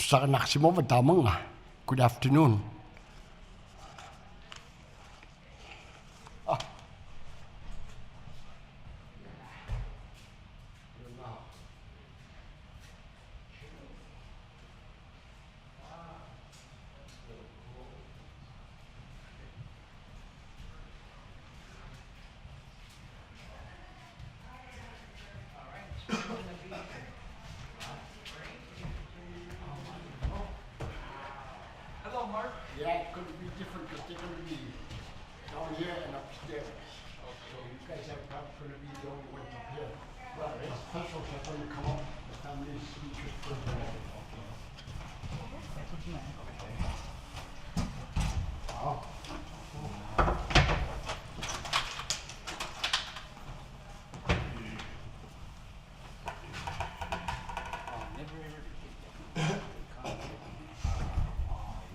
Good afternoon. Hello, Mark. Yeah, it's going to be different because they're going to be down here and upstairs. So you guys are probably going to be the only ones up here. Well, the specials are going to come up. The family speakers for the Wow.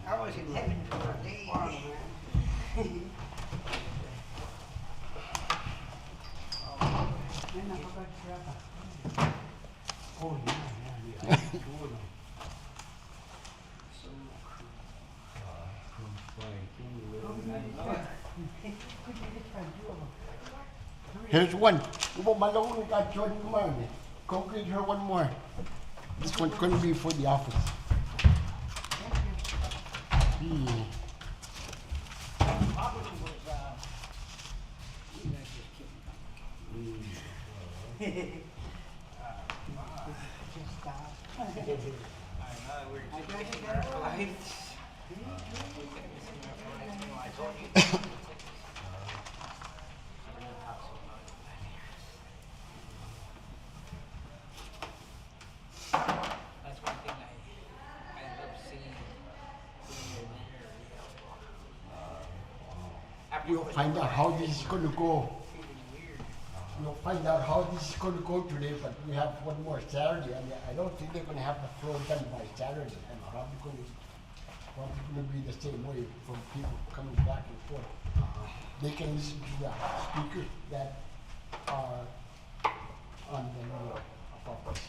I was in heaven for a day. Oh, yeah. Here's one. Malone got Jordan Marley. Go get her one more. This one's going to be for the office. Yeah. That's one thing I love seeing when you're there. You'll find out how this is going to go. Feeling weird. We'll find out how this is going to go today, but we have one more Saturday, and I don't think they're going to have the floor done by Saturday. And probably going to be the same way from people coming back and forth. They can listen to the speakers that are on the UPC,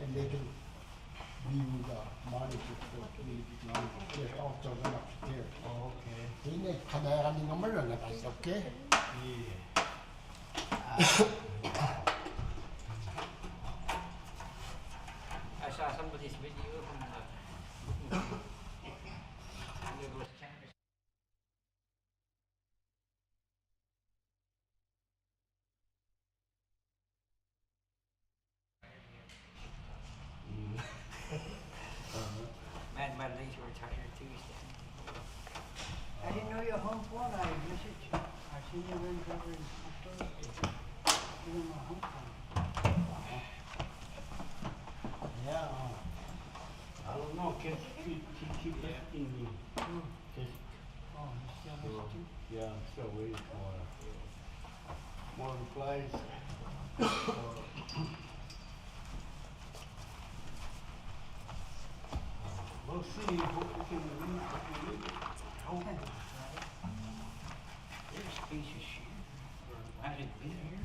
and they can view the monitors for community monitors. There's also one upstairs. Oh, okay. Hindi, kaya kami naman lang, okay? Yeah. I saw somebody's video from the Lagos campus. Man, my legs were tired too. I didn't know you're home phone. I messaged you. I seen you when cover in Thursday. You know my home phone. Yeah. I don't know. Keep asking me. Just, Oh, you still miss too? yeah, I'm still waiting for more replies. We'll see what we can do. There's spacious here. Has it been here?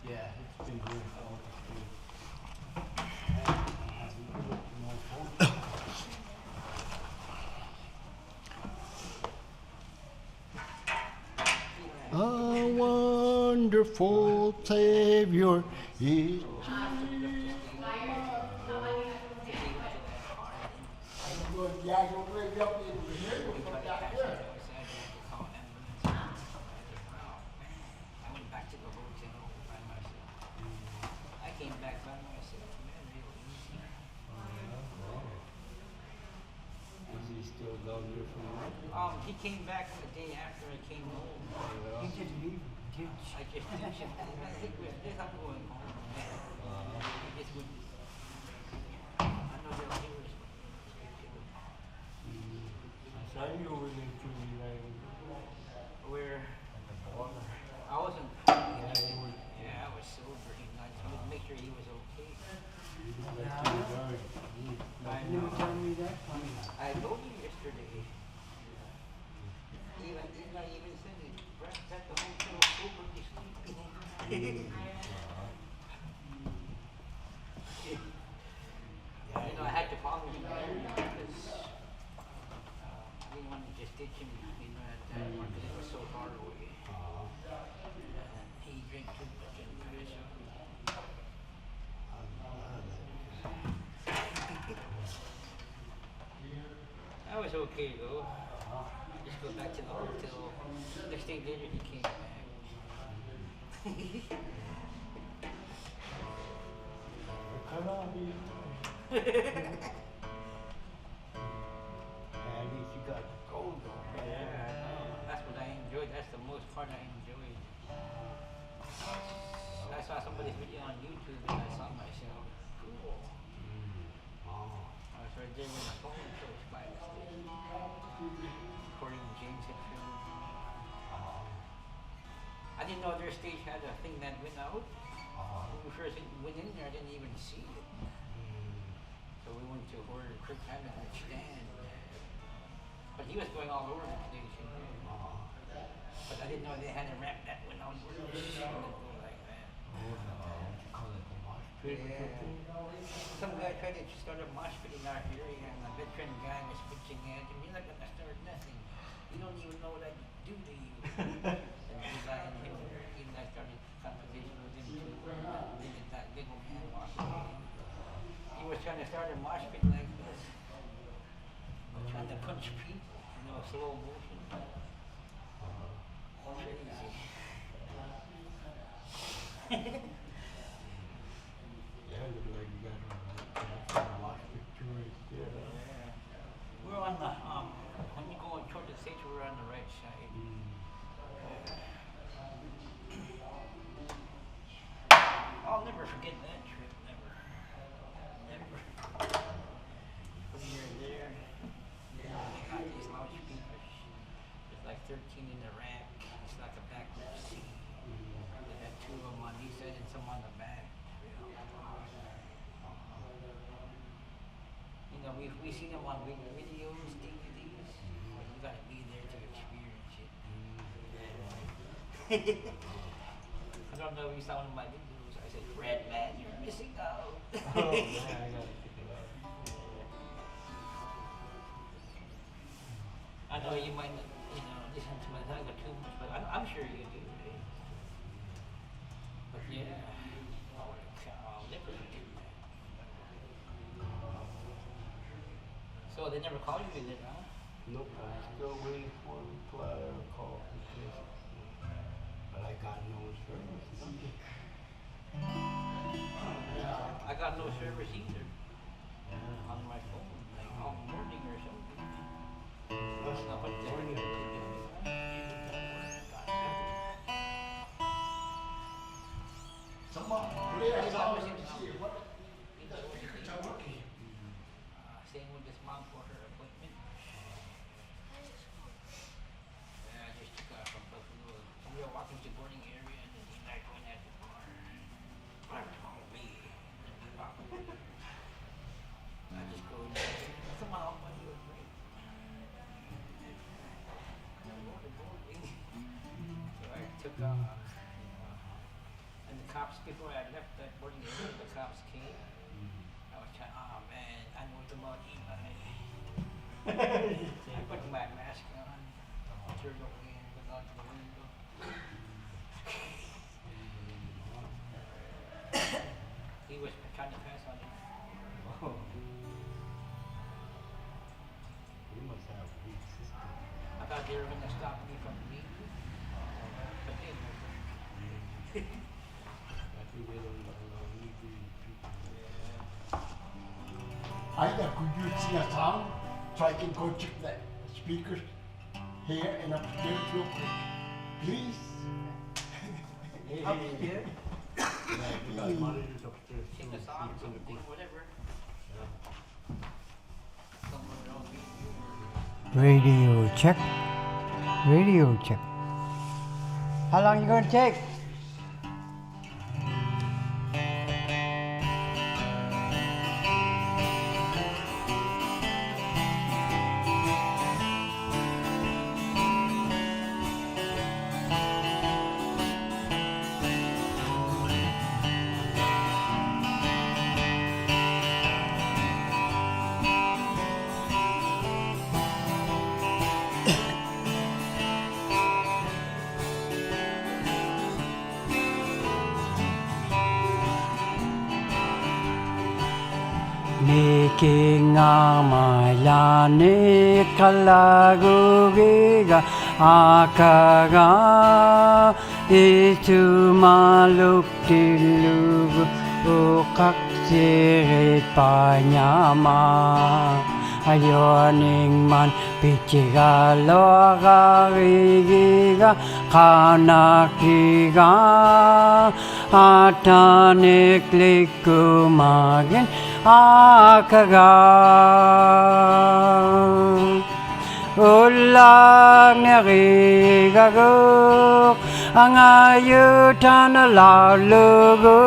Yeah, it's been here all this week. A wonderful Savior is. Yeah, you'll bring up in here. I went back to the hotel by myself. I came back by myself. Man, really easy. Is he still down here from work? He came back the day after I came home. You just leave. Did I just did I think we're not going home. I just went. I know they'll hear us. I saw you over there too, right? Where I wasn't. Yeah, I was sober. I would make sure he was okay. you never tell me that? I told you yesterday. I even said it. Brett at the hotel sober to sleep. I had to follow him. far away. He drank too much and crashed out. I was okay though. Just go back to the hotel. Next day later he came back. At least you got to go though. Yeah, I know. That's what I enjoyed. That's the most part I enjoyed. I saw somebody's video on YouTube and I saw myself. Cool. I was right there with my phone close by the stage. Recording James had filmed. I didn't know their stage had a thing that went out. When we first went in there, I didn't even see it. So we went to where Kirk had a stand. But he was going all over the place, you know. But I didn't know they had a ramp that went out where it was like that. Yeah. Some guy tried to start a mosh pit in our area, and a veteran guy was pitching at him. You're not gonna start nothing. You don't even know what I do to you. And Eli and him, Eli started conversation with him too. Then that little man walked away. He was trying to start a mosh pit like this. Trying to punch people, you know, slow motion. Crazy. Yeah, look like you got a lot of pictures there. Yeah. We're on the when you go toward the stage, we're on the right side. I'll never forget that trip. Never. When you're there, they got these loudspeakers. There's like 13 in the rack. It's like a backward seat. They had 2 of them on each side and some on the back. You know, we seen them on videos, DVDs. But you gotta be there to experience it. I don't know if you saw one of my videos. I said, "Red man, you're missing out." Oh, yeah, I got to check it out. I know you might not, listen to my tango too much, but I'm sure you do. Eh? But yeah, I'll never forget that. So they never called you in it, huh? Nope, I'm still waiting for Clara to call. But I got no service. I got no service either on my phone, like all morning or something. That's not But what then- Someone, today I saw him see what You know, speakers are working. Same with this mom for her appointment. Yeah, I just took off from Buffalo. We were walking to boarding area and then he like went at the bar. Oh, me. I just go in there. Come on, I'll buy you a drink. So I took off. And the cops, before I left that boarding area, the cops came. I was trying, oh man, I know it's about Eli. I put my mask on, turned away and went out the window. He was trying to pass on it. Oh. We must have a weak system. I thought they were going to stop me from leaving, but they never. I think they don't allow illegal people. Either could you sing a song so I can go check the speakers here and upstairs real quick? Please? Upstairs? Yeah, we got monitors upstairs. Sing too, a song, seats in the something, corner. whatever. Yeah. Somewhere around me. Radio check. Radio check. How long you gonna take? kinga mailani kalagugiga akaga itu maluk tilugu ukak sirit panyama ayoning man pichigalo garigiga kanakiga atanik likumagin akaga ulang narigagok ang ayutan na lalugo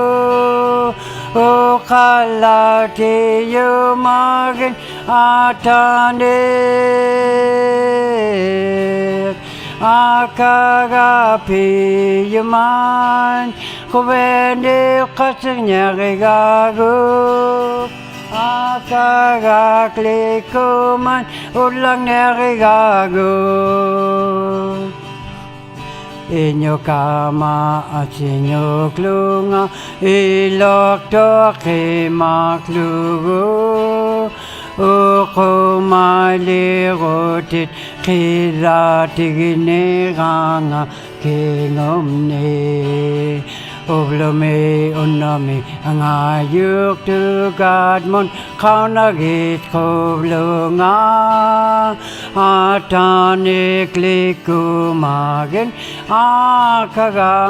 o kalati yumagin atanik akagapi yuman kubendi kasanyarigagok akagaklikuman ulang narigagok inyo kama at inyo klunga ilok toki maklugo uko malirutit kiratiginiranga kingomni Oblome unami ang ayuk tugad mon kaunagit koblunga atanik likumagin akaga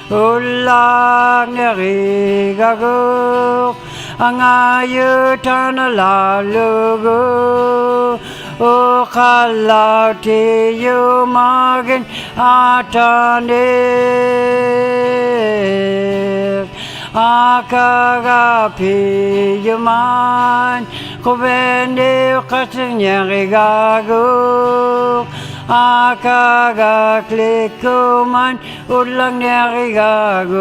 ulang narigagok ang ayutan na lalugo o kalati yumagin atanik akagapi yuman kubendi kasanyarigagok akagaklikuman ulang narigagok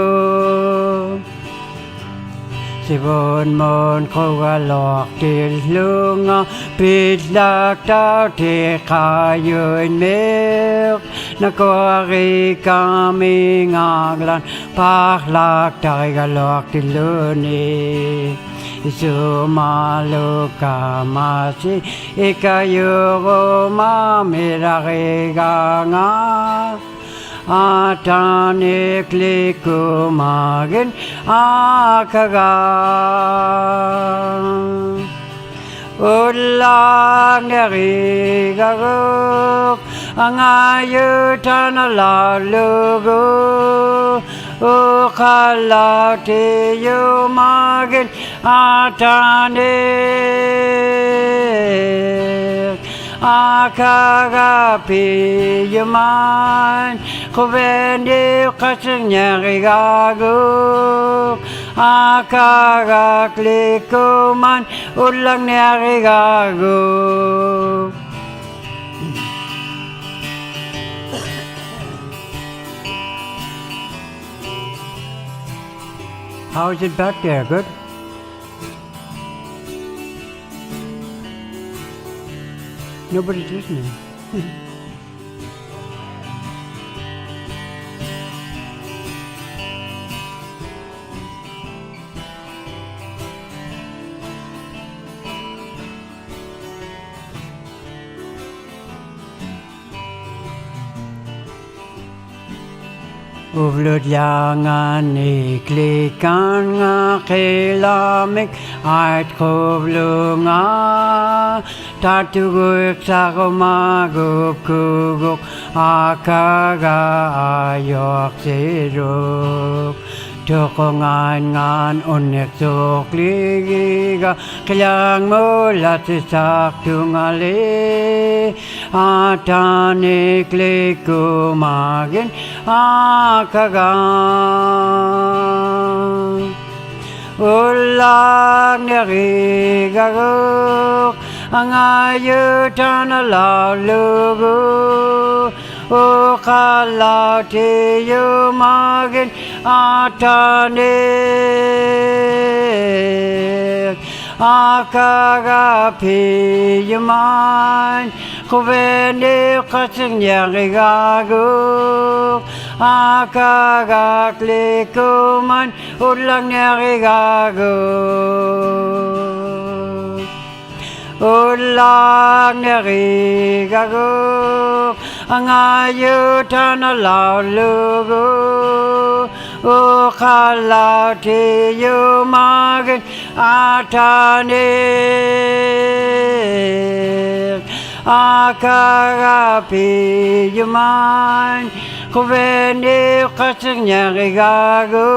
Sibon mon kogalok til lunga pidlak tao ti kayoin milk nakuari kami ngaglan paklak tayo galok til luni Sumalo kamasi ikayo mamirariga nga atanik likumagin akaga ulang narigagok ang ayutan na lalugo ukalati yumagin atanik akagapi yuman kubendi kasanyarigagok akagaklikuman ulang narigagok How is it back there? Good? Nobody's listening. Uvlut yangan iklikan nga kilamik at kublunga tatuguk sa kumaguk-kuguk akaga ayok siruk tukungan unik sukligiga kayang mula sisak tungali atanik likumagin akaga ulang narigagok ang ayutan na lalugo ukalati yumagin atanik akagapi yuman kubendi kasanyarigagok Akagaklikuman ulang nerigago ulang nerigago ang ayutan na laulugo ukalaw tiyumagin atanik akagapi yuman kuveni kasing nerigago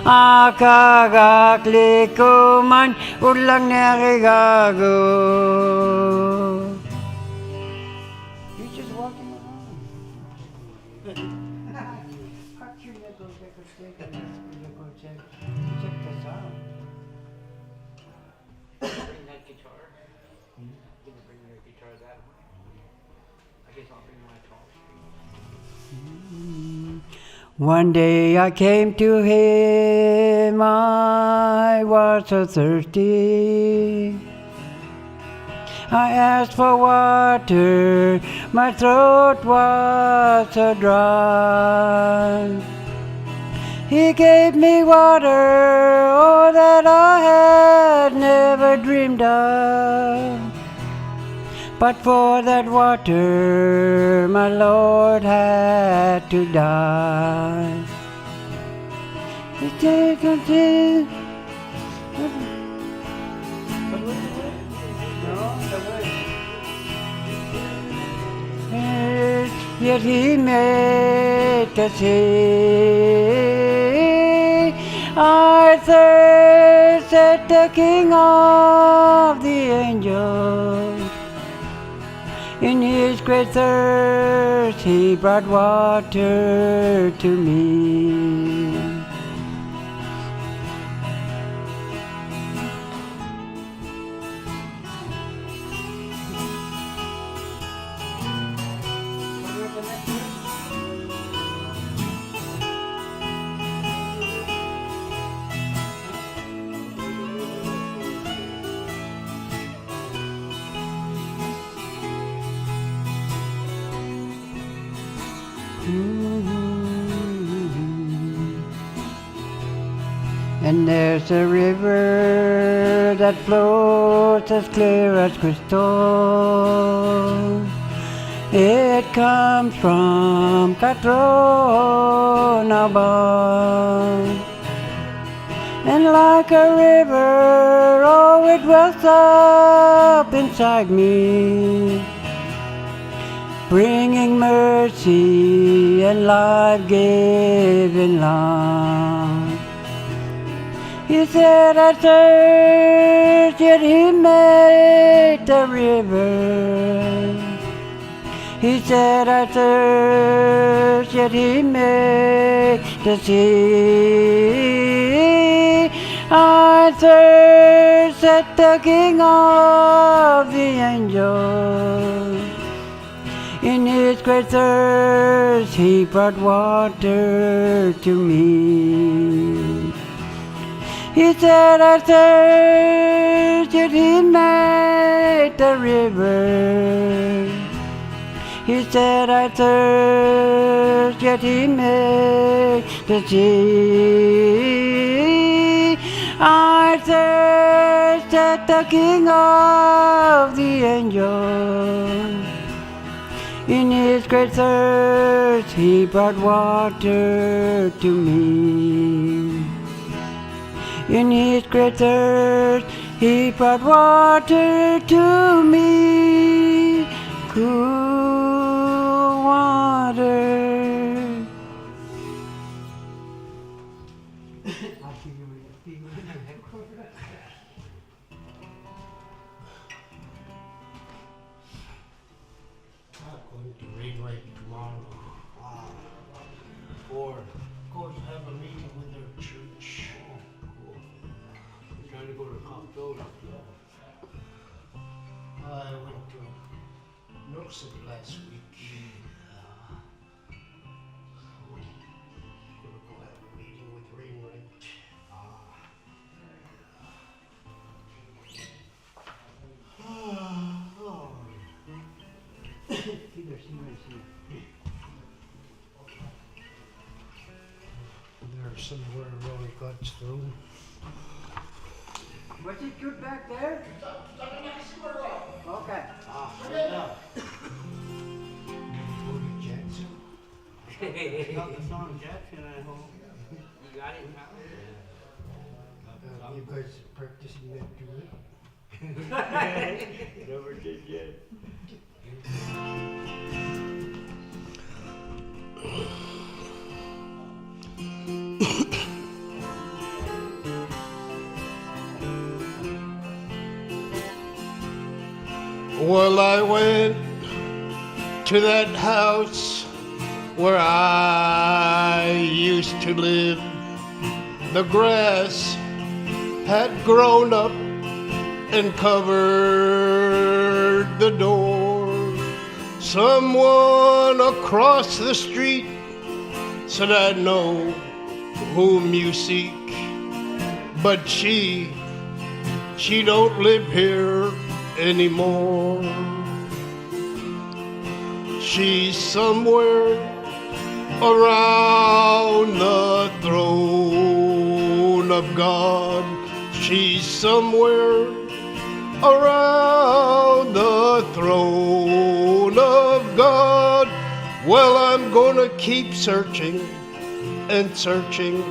akagaklikuman ulang nerigago. You're just walking around. Cut your nipples like a steak and go check this out. Bring that guitar. Gonna bring your guitar that way. I guess I'll bring my tall string. One day I came to him, I was so thirsty. I asked for water, my throat was so dry. He gave me water, oh, that I had never dreamed of. But for that water, my Lord had to die. He takes us in. Yet he made us see. I thirst at the King of the angels. In his great thirst, he brought water to me. And there's a river that flows as clear as crystal. It comes from Katronaba. And like a river, oh, it wells up inside me, bringing mercy and life-giving love. He said, I thirst, yet he made the river. He said, I thirst, yet he made the sea. I thirst at the King of the angels. In his great thirst, he brought water to me. He said, I thirst, yet he made the river. He said, I thirst, yet he made the sea. I thirst at the King of the angels. In his great thirst, he brought water to me. In his great thirst, he brought water to me, cool water. Not going to rain like tomorrow. Or going to have a meeting with their church. Oh, cool. We're trying to go to Compton. I went to Nooksville last week. Gonna go have a meeting with Rainwright. Either see or see. somewhere around God's throne. Was it good back there? Okay. Booty Jackson. You Got the song Jackson, I hope. got it now? You guys practicing that too? Never did yet. Well, I went to that house where I used to live. The grass had grown up and covered the door. Someone across the street said, I know whom you seek, but she don't live here anymore. She's somewhere around the throne of God. She's somewhere around the throne of God. Well, I'm gonna keep searching and searching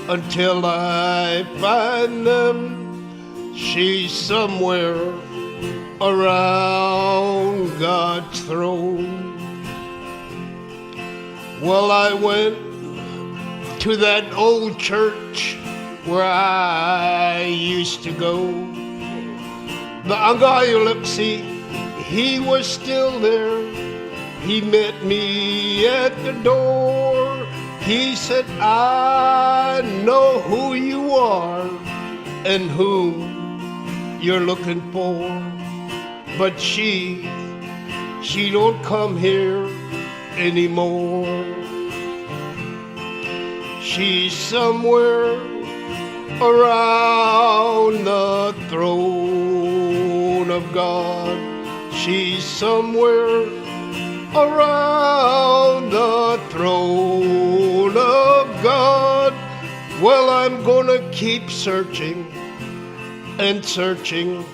until I find them. She's somewhere around God's throne. Well, I went to that old church where I used to go. The Angayulipsi, he was still there. He met me at the door. He said, I know who you are and whom you're looking for, but she don't come here anymore. She's somewhere around the throne of God. She's somewhere around the throne of God. Well, I'm gonna keep searching and searching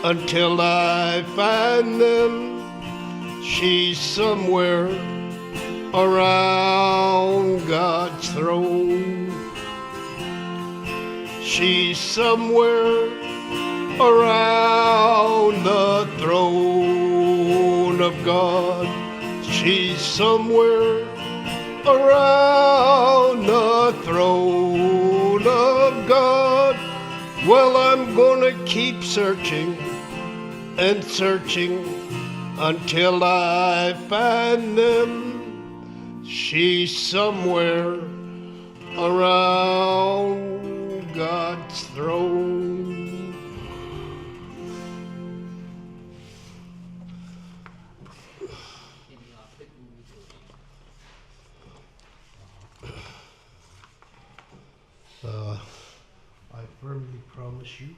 until I find them. She's somewhere around God's throne. She's somewhere around the throne of God. She's somewhere around the throne of God. Well, I'm gonna keep searching and searching until I find them. She's somewhere around God's throne. I firmly promise you.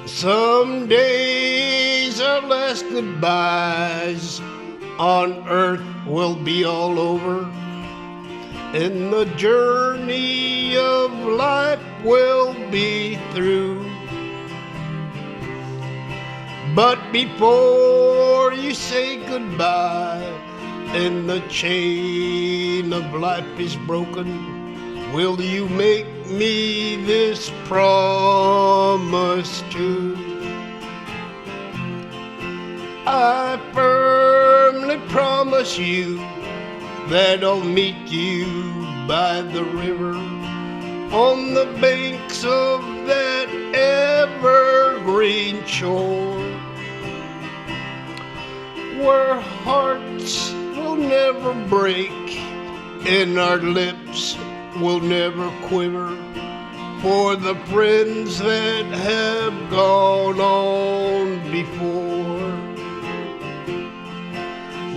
Some days our last goodbyes on earth will be all over, and the journey of life will be through. But before you say goodbye and the chain of life is broken, will you make me this promise too? I firmly promise you that I'll meet you by the river on the banks of that evergreen shore, where hearts will never break and our lips will never quiver for the friends that have gone on before.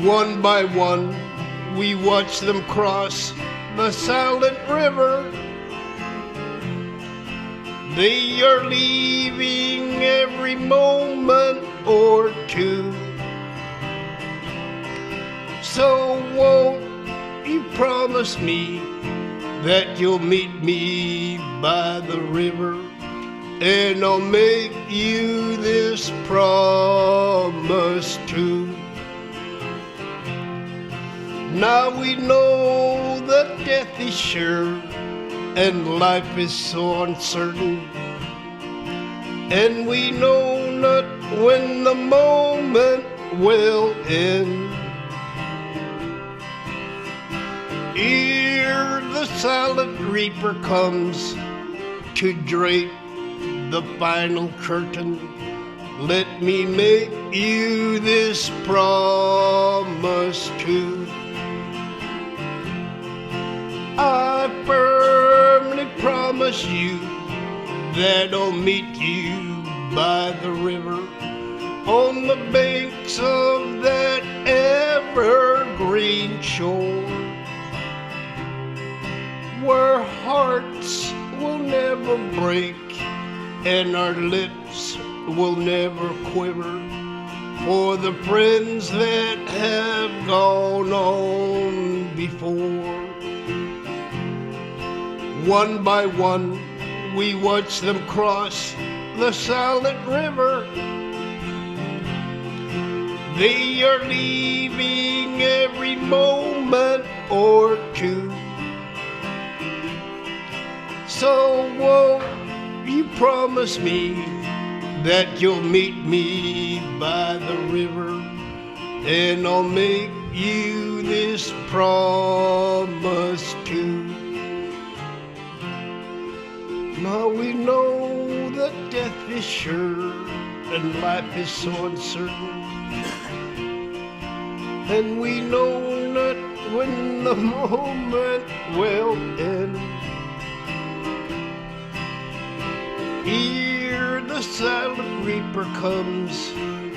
One by one, we watch them cross the silent river. They are leaving every moment or two. So won't you promise me that you'll meet me by the river, and I'll make you this promise too. Now we know that death is sure and life is so uncertain, and we know not when the moment will end. Ere the silent reaper comes to drape the final curtain, let me make you this promise too. I firmly promise you that I'll meet you by the river, on the banks of that evergreen shore, where hearts will never break and our lips will never quiver for the friends that have gone on before. One by one, we watch them cross the silent river. They are leaving every moment or two. So won't you promise me that you'll meet me by the river, and I'll make you this promise too. Now we know that death is sure and life is so uncertain, and we know not when the moment will end. Here the silent reaper comes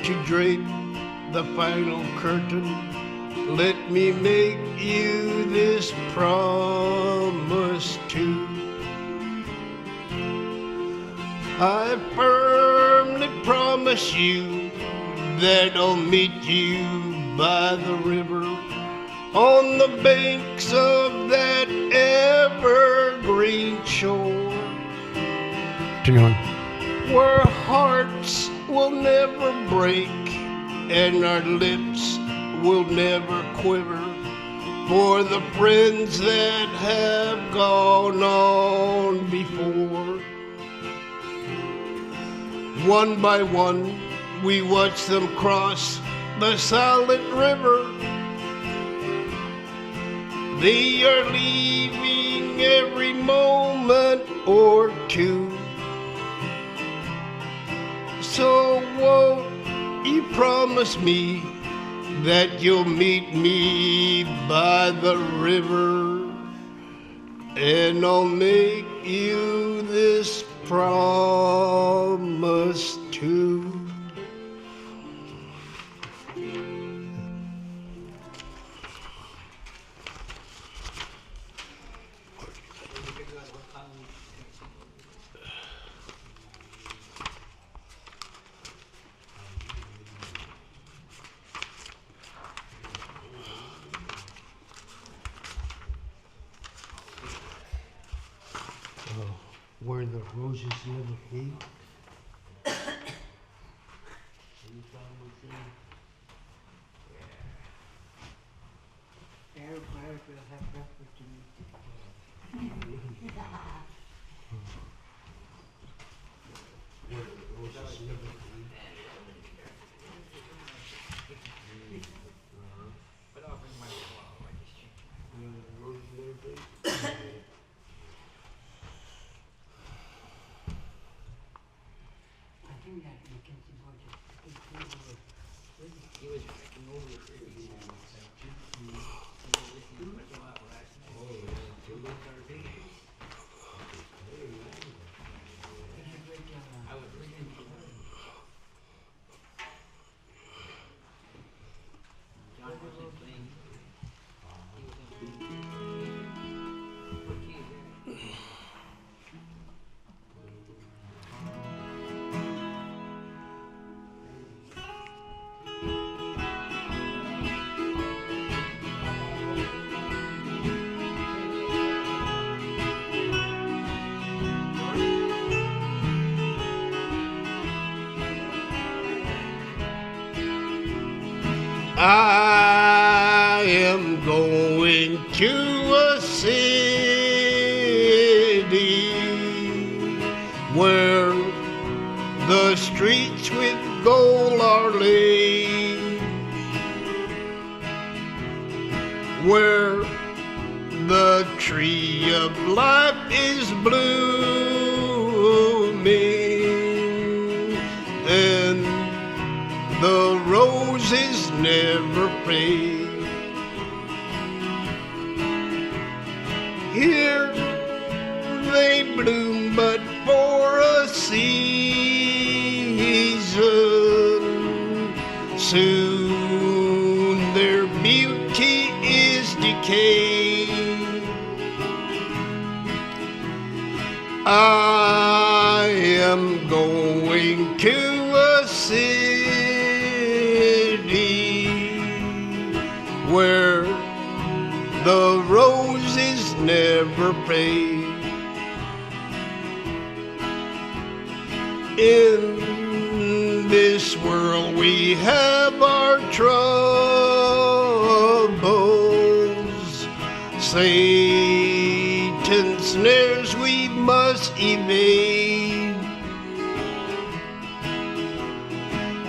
to drape the final curtain. Let me make you this promise too. I firmly promise you that I'll meet you by the river, on the banks of that evergreen shore, where hearts will never break and our lips will never quiver for the friends that have gone on before. One by one, we watch them cross the silent river. They are leaving every moment or two. So won't you promise me that you'll meet me by the river, and I'll make you this promise too. Where the roses never fade. Everybody will have breakfast to eat. Where the roses never fade. But I'll bring my flower, I just change my Where the roses never fade. I think that Mackenzie boy just took over. He was freaking over the fridge. He was listening to a lot last night. I am going to a city where the streets with gold are laid, where the tree of life is blooming, and the roses never fade. Here they bloom but for a season. Soon their beauty is decayed. I am going to a city where the roses never fade. In this world we have our troubles, Satan's snares we must evade.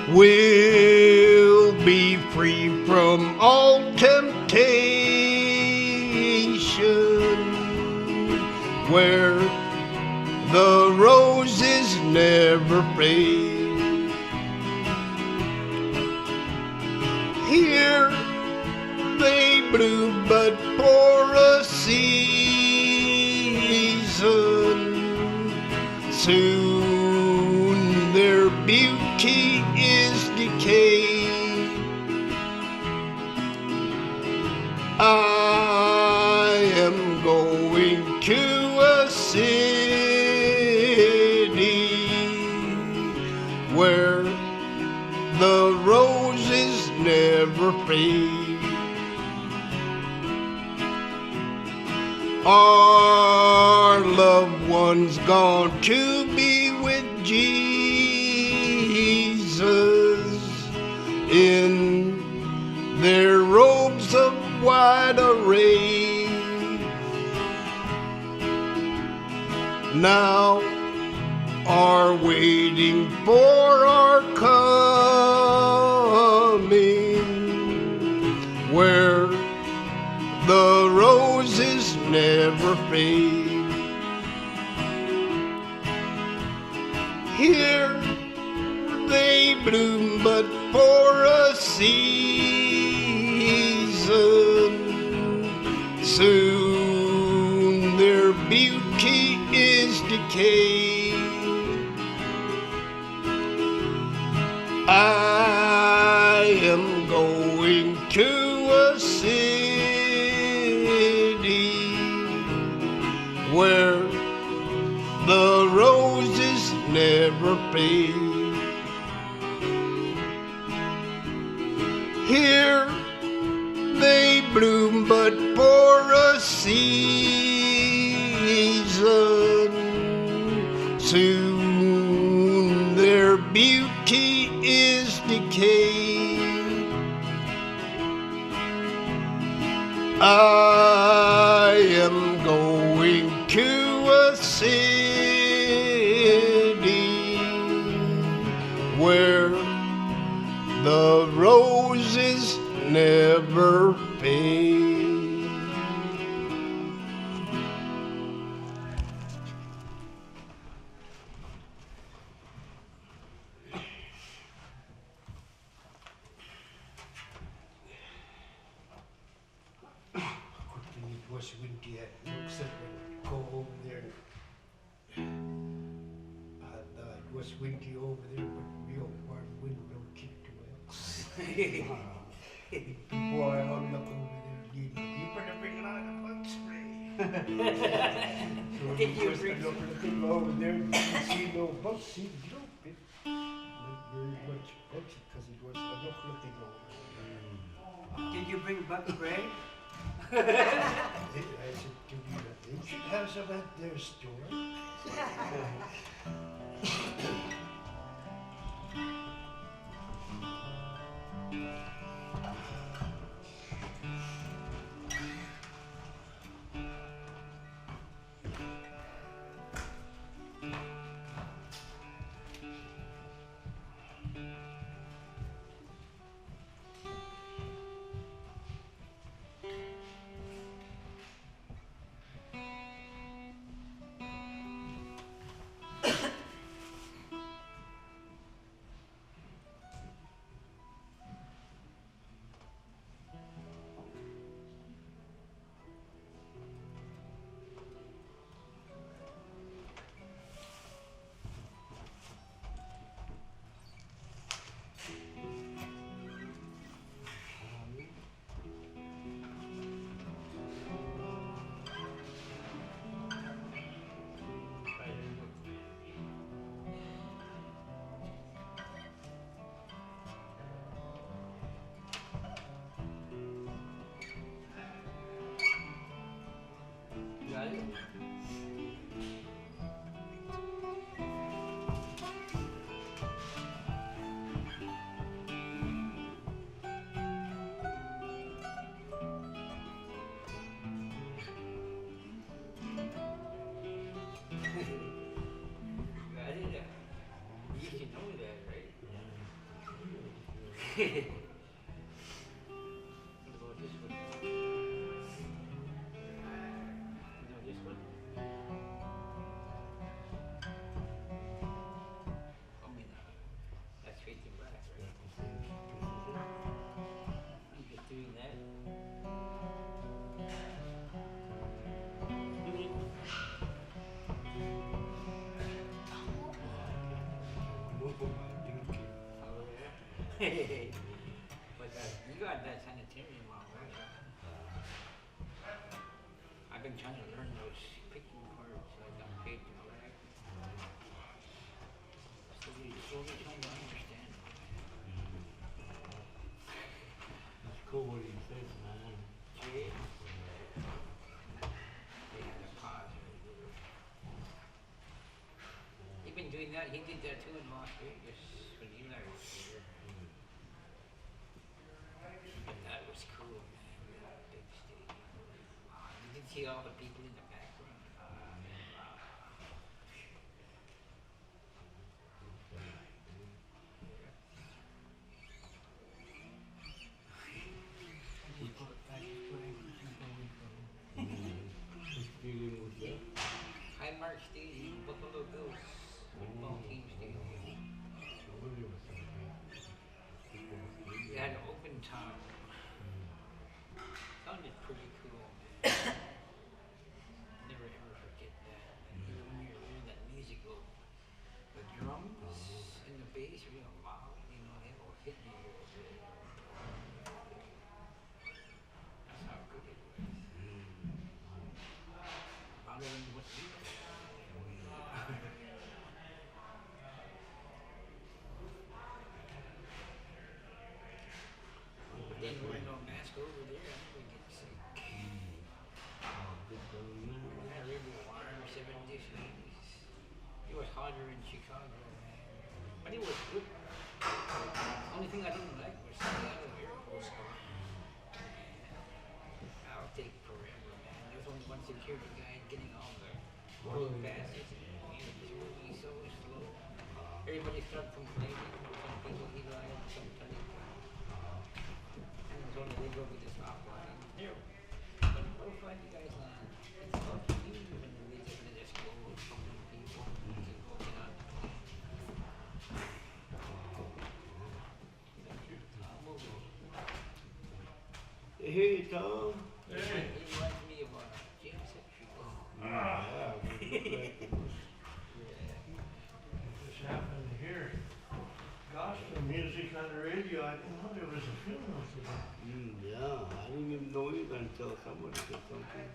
We'll be free from all temptation, where the roses never fade. Here they bloom but for a season. Soon their beauty is decayed. I am going to a city where the roses never fade. Our loved ones gone to be with Jesus in their robes of white array. Now are waiting for our coming, where the roses never fade. Here they bloom but for a season. Soon their beauty is decayed. I am going to a city where the roses never fade. Here they bloom but for a season. Soon their beauty is decayed. I am going to a city where the roses never fade. When it was windy, it looks like we go over there. It was windy over there, but real warm wind don't kick too well. People are all up over there needing. You better bring a lot of bug spray. So Did you just bring looking over there, you didn't see no bugs. See, you know, not very much bugs because it was enough looking over there. Did you bring bug spray? I said to me that they should have some at their store. What about this one? You know this one? I mean, that's facing back, right? I'm just doing that. Oh yeah. But you got that sanitarium on, right? I've been trying to learn those picking parts like on paper, right? Slowly trying to understand it. It's cool what he says, man. Jay, they had a pause right there. He's been doing that. He did that too in Las Vegas when Eli was here. And that was cool, man. We had a big stadium. You can see all the people in the background. His feeling was that. Highmark Stadium, Buffalo Bills football team stadium. They had an open top. Sounded pretty cool, man. Never ever forget that. Even when you're hearing that music go, the drums and the bass real loud, you know, they will hit you. That's how good it was. Louder than what we were. But then wearing no mask over there, I never get sick. I really warm, 70s, 80s. It was hotter in Chicago, man. But it was good. Only thing I didn't like was Seattle airport. I'll take forever, man. There's only one security guy getting all the boarding passes. And it's really so slow. Everybody started complaining. Some people he lied, some tell you. And it's only they go with the stop line. Here. But what flight you guys on? It's about to leave and they just go with so many people. Keep going on. I'll move it. Hey, Tom. He reminds me of James Hetfield. This happened here. Gospel music on the radio. I didn't know there was a funeral today. Yeah, I didn't even know it until somebody said something.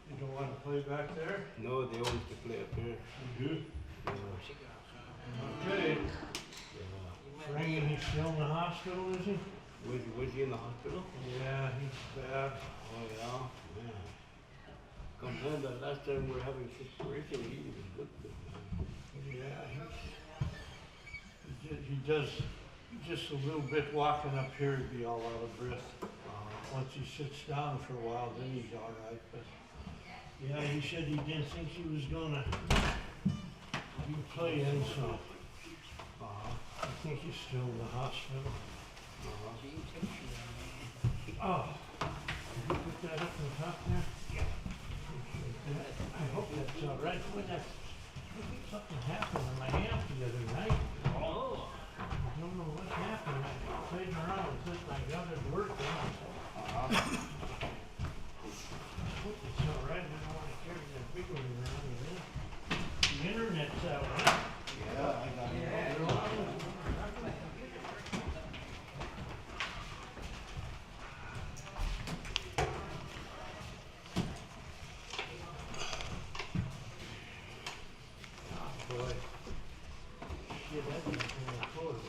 You don't want to play back there? No, they always to play up here. You do? She got Okay. Yeah. Frankie, he's still in the hospital, is he? Was he in the hospital? Yeah, he's bad. Oh, yeah. Yeah. Compared to last time we were having separation, he was good. Yeah, he does just a little bit walking up here, he'd be all out of breath. Once he sits down for a while, then he's all right. But yeah, he said he didn't think he was gonna be playing, so I think he's still in the hospital. James Hetfield. Oh, did you put that up on top there? Yeah. I hope that's all right. When that something happened in my amp the other night. Oh. I don't know what happened. I played around with it. I got it working. I hope it's all right. I don't want to carry that big one around with it. The internet's out, huh? Yeah, I got it. Boy. Yeah, that's not affordable.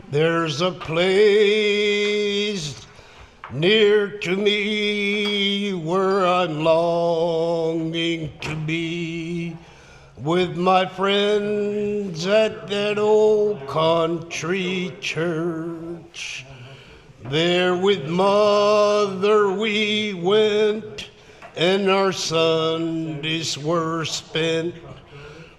There's a place near to me where I'm longing to be with my friends at that old country church. There with Mother we went, and our Sundays were spent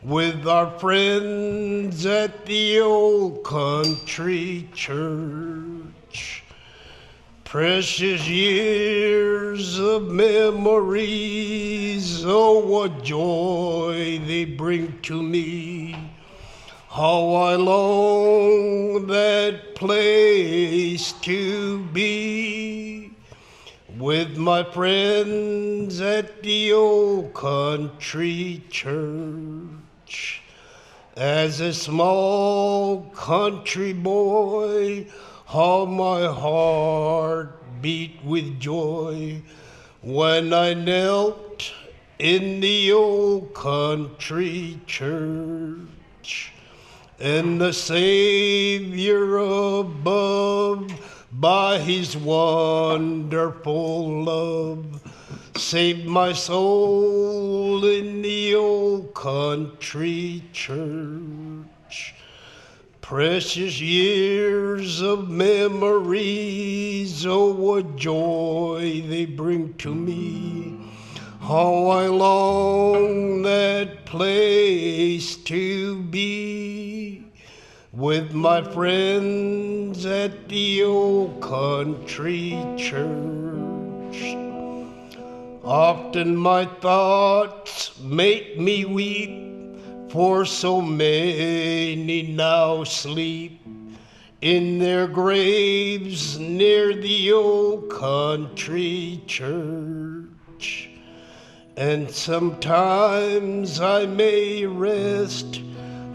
with our friends at the old country church. Precious years of memories, oh what joy they bring to me. How I long that place to be with my friends at the old country church. As a small country boy, how my heart beat with joy when I knelt in the old country church. And the Savior above, by his wonderful love, saved my soul in the old country church. Precious years of memories, oh what joy they bring to me. How I long that place to be with my friends at the old country church. Often my thoughts make me weep, for so many now sleep in their graves near the old country church. And sometimes I may rest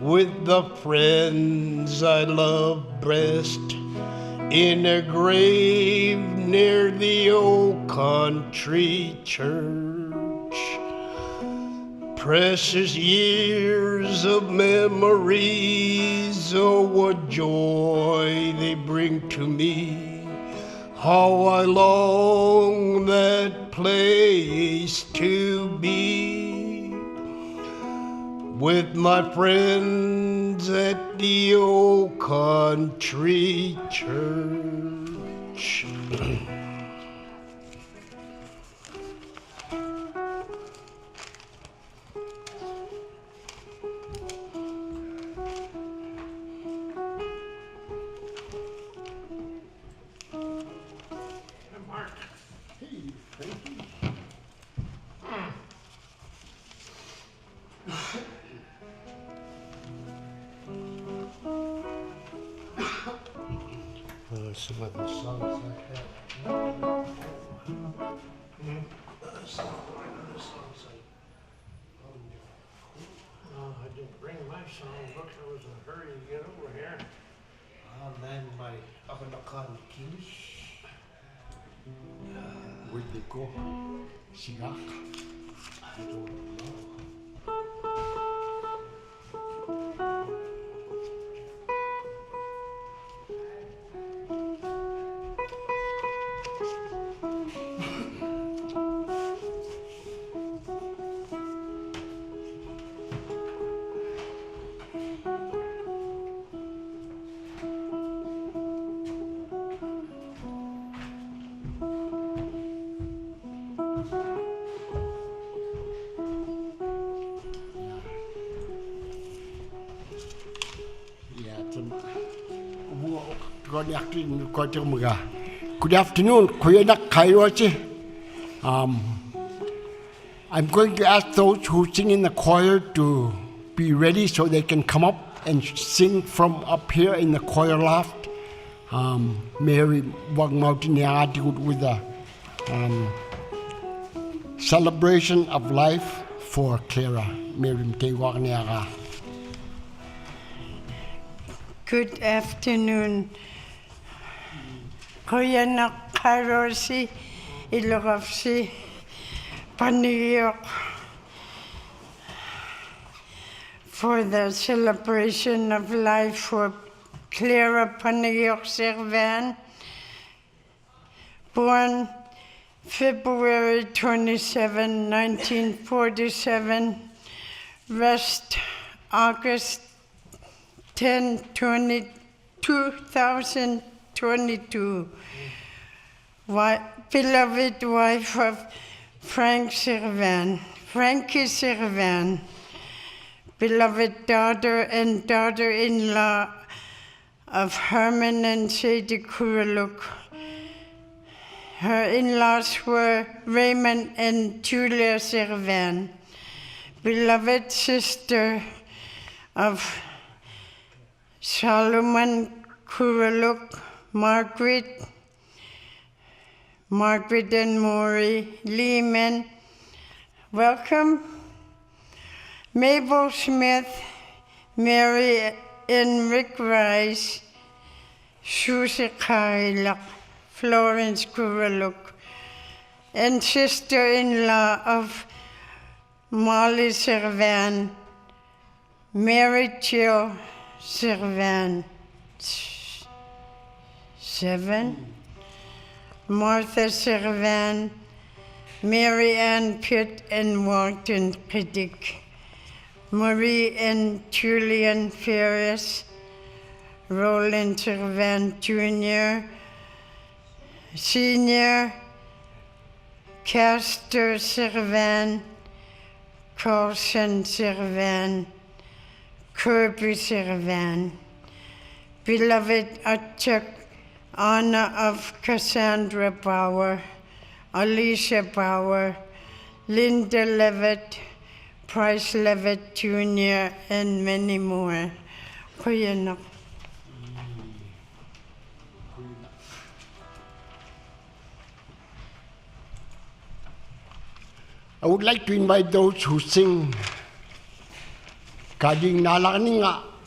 with the friends I love best in a grave near the old country church. Precious years of memories, oh what joy they bring to me. How I long that place to be with my friends at the old country church. Some of the songs like that. I didn't bring my songbook. I was in a hurry to get over here. Then by Akanakan Kings. Where'd they go? Sigak? I don't know. Good afternoon, Kuyanak Kairochi. I'm going to ask those who sing in the choir to be ready so they can come up and sing from up here in the choir loft. Mary Wagmauti with the celebration of life for Clara. Mary Mtewagniaga. Good afternoon. Kuyanak Kairosi, Ilogafsi, Panigiuq, for the celebration of life for Clara Panigiuq Segavan, born February 27, 1947, rest August 10, 2022. Beloved wife of Frankie Segavan, beloved daughter and daughter-in-law of Herman and Sadie Kuraluk. Her in-laws were Raymond and Julia Segavan, beloved sister of Solomon Kuraluk, Margaret and Maury Lehman. Welcome. Mabel Smith, Mary and Rick Rice, Susie Kailak, Florence Kuraluk, and sister-in-law of Molly Segavan, Mary Jill Segavan. 7. Martha Segavan, Mary Ann Pitt and Walton Kiddick, Marie and Julian Ferris, Roland Segavan Jr., Senior, Castor Segavan, Carlson Segavan, Kirby Segavan, beloved Atchak, Anna of Cassandra Bauer, Alicia Bauer, Linda Levitt, Price Levitt Jr., and many more. Kuya na. I would like to invite those who sing Kajing Nalakaninga